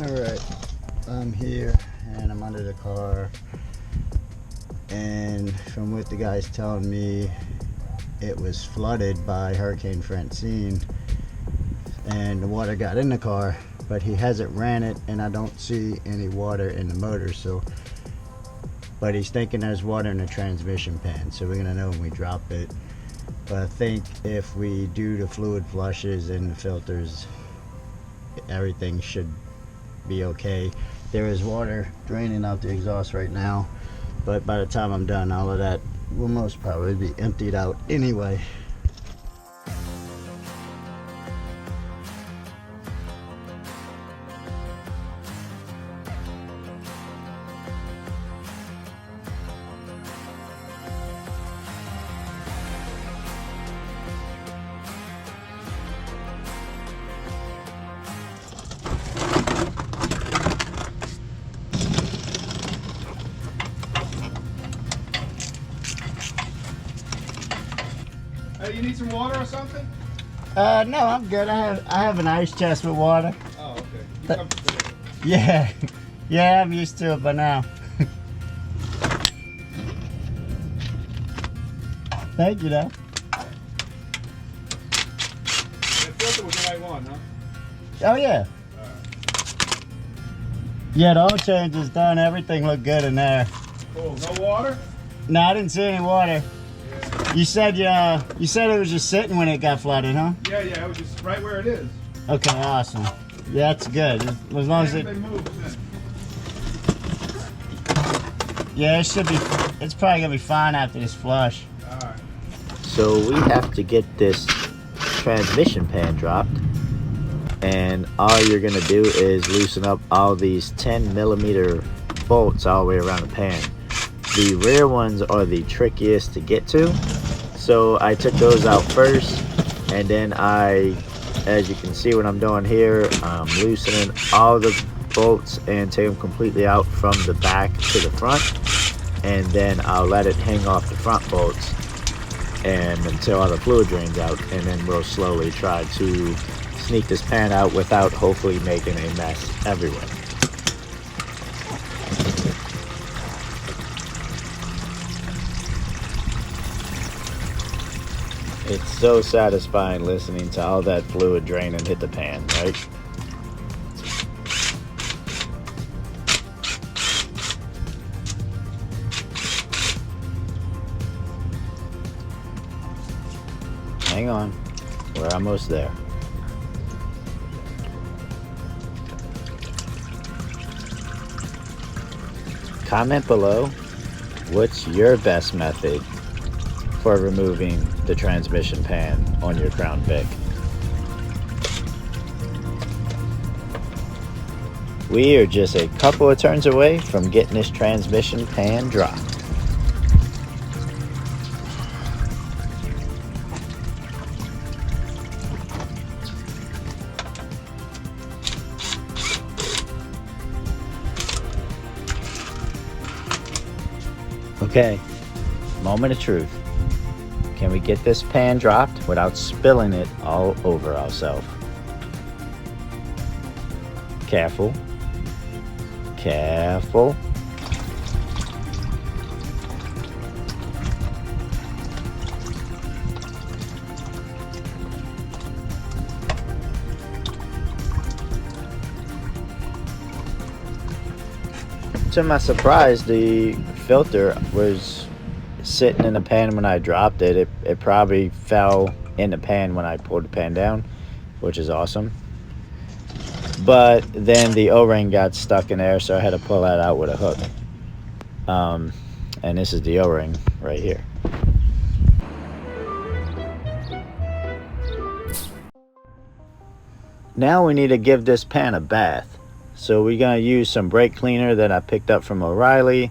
Alright, I'm here and I'm under the car, and from what the guy's telling me, it was flooded by Hurricane Francine and the water got in the car, but he hasn't ran it and I don't see any water in the motor, so but he's thinking there's water in the transmission pan, so we're gonna know when we drop it. But I think if we do the fluid flushes and the filters, everything should be okay. There is water draining out the exhaust right now, but by the time I'm done, all of that will most probably be emptied out anyway. Hey, you need some water or something? No, I'm good. I have an ice chest with water. Oh, okay. You comfortable with it? Yeah, yeah, I'm used to it by now. Thank you, though. The filter was the right one, huh? Oh yeah. Yeah, the oil change is done. Everything looked good in there. Cool. No water? No, I didn't see any water. Yeah. You said it was just sitting when it got flooded, huh? Yeah, it was just right where it is. Okay, awesome. Yeah, that's good. As long as it. They moved then. Yeah, it should be. It's probably gonna be fine after this flush. All right. So we have to get this transmission pan dropped, and all you're gonna do is loosen up all these 10mm bolts all the way around the pan. The rear ones are the trickiest to get to, so I took those out first, and then as you can see what I'm doing here, I'm loosening all the bolts and take them completely out from the back to the front, and then I'll let it hang off the front bolts and until all the fluid drains out, and then we'll slowly try to sneak this pan out without hopefully making a mess everywhere. It's so satisfying listening to all that fluid drain and hit the pan, right? Hang on, we're almost there. Comment below, what's your best method for removing the transmission pan on your Crown Vic? We are just a couple of turns away from getting this transmission pan dropped. Okay, moment of truth. Can we get this pan dropped without spilling it all over ourselves? Careful. Careful. To my surprise, the filter was sitting in the pan when I dropped it. It probably fell in the pan when I pulled the pan down, which is awesome. But then the O-ring got stuck in there, so I had to pull that out with a hook. And this is the O-ring right here. Now we need to give this pan a bath. So we're going to use some brake cleaner that I picked up from O'Reilly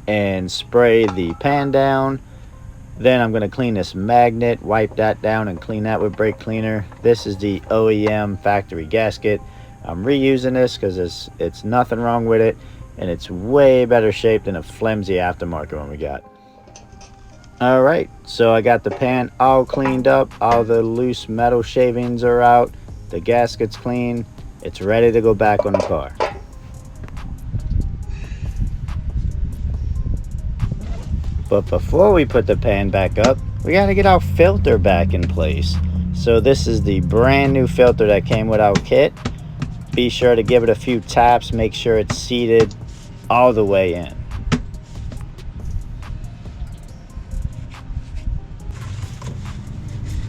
and spray the pan down. Then I'm going to clean this magnet, wipe that down and clean that with brake cleaner. This is the OEM factory gasket. I'm reusing this because it's nothing wrong with it, and it's way better shape than a flimsy aftermarket one we got. Alright, so I got the pan all cleaned up, all the loose metal shavings are out, the gasket's clean. It's ready to go back on the car. But before we put the pan back up, we got to get our filter back in place. So this is the brand new filter that came with our kit. Be sure to give it a few taps, make sure it's seated all the way in.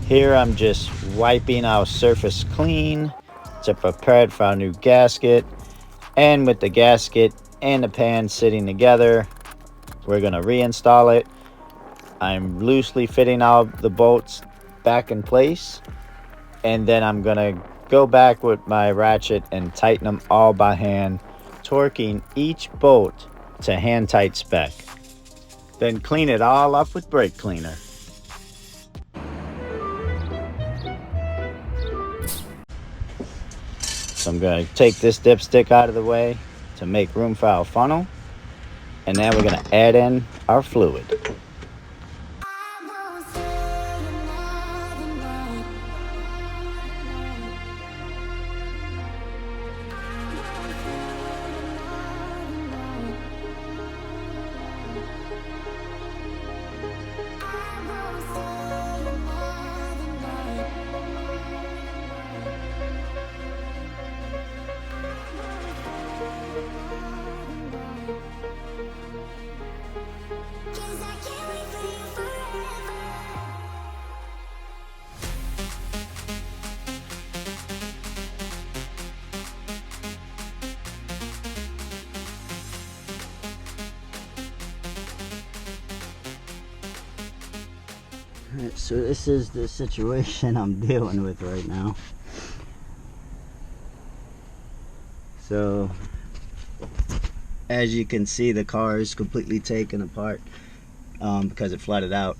Here I'm just wiping our surface clean to prepare it for our new gasket. And with the gasket and the pan sitting together, we're going to reinstall it. I'm loosely fitting all the bolts back in place. And then I'm going to go back with my ratchet and tighten them all by hand, torquing each bolt to hand tight spec. Then clean it all up with brake cleaner. So I'm going to take this dipstick out of the way to make room for our funnel. And now we're going to add in our fluid. Alright, so this is the situation I'm dealing with right now. So, as you can see, the car is completely taken apart because it flooded out.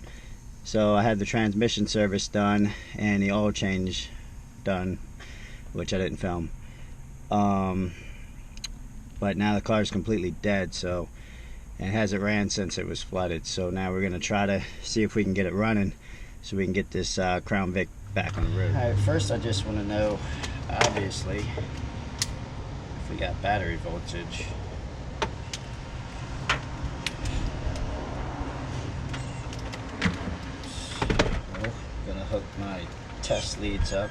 So I had the transmission service done and the oil change done, which I didn't film. But now the car is completely dead, so and it hasn't ran since it was flooded. So now we're gonna try to see if we can get it running so we can get this Crown Vic back on the road. Alright, first I just want to know, obviously, if we got battery voltage. So, I'm gonna hook my test leads up.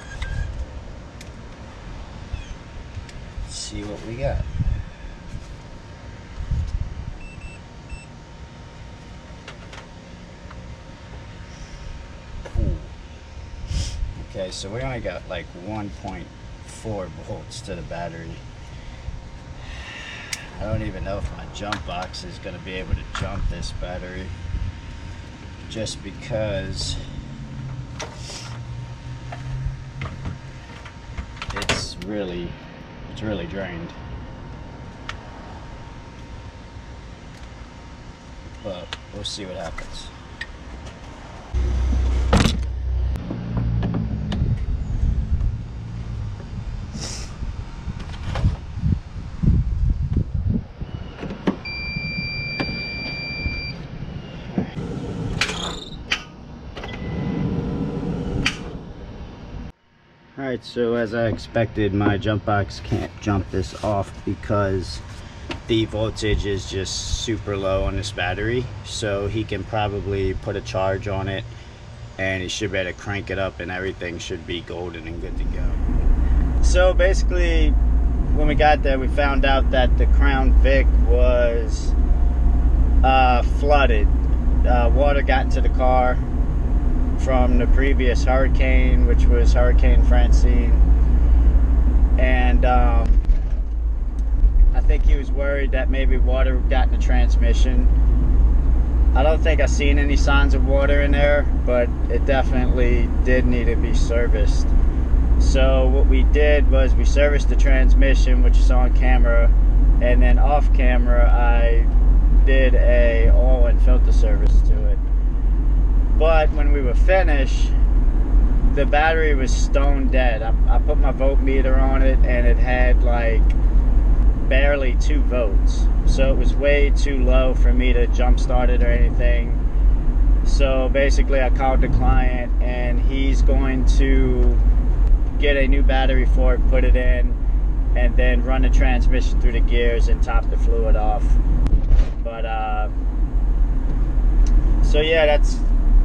See what we got. Okay, so we only got like 1.4 volts to the battery. I don't even know if my jump box is going to be able to jump this battery, just because it's really drained. But we'll see what happens. Alright, so as I expected, my jump box can't jump this off because the voltage is just super low on this battery. So he can probably put a charge on it and he should be able to crank it up and everything should be golden and good to go. So basically, when we got there, we found out that the Crown Vic was flooded. Water got into the car from the previous hurricane, which was Hurricane Francine, and I think he was worried that maybe water got in the transmission. I don't think I've seen any signs of water in there, but it definitely did need to be serviced. So what we did was we serviced the transmission, which is on camera, and then off camera I did a oil and filter service to it. But when we were finished, the battery was stone dead. I put my voltmeter on it and it had like barely 2 volts. So it was way too low for me to jump start it or anything. So basically I called the client and he's going to get a new battery for it, put it in, and then run the transmission through the gears and top the fluid off. But so yeah,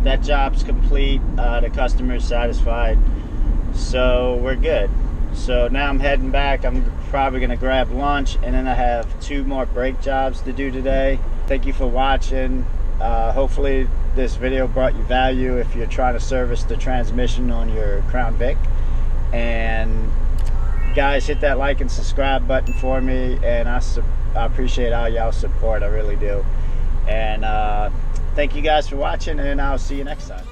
that job's complete. The customer's satisfied, so we're good. So now I'm heading back. I'm probably gonna grab lunch, and then I have 2 more brake jobs to do today. Thank you for watching. Hopefully this video brought you value if you're trying to service the transmission on your Crown Vic. And guys, hit that like and subscribe button for me, and I appreciate all y'all's support. I really do. And thank you guys for watching, and I'll see you next time.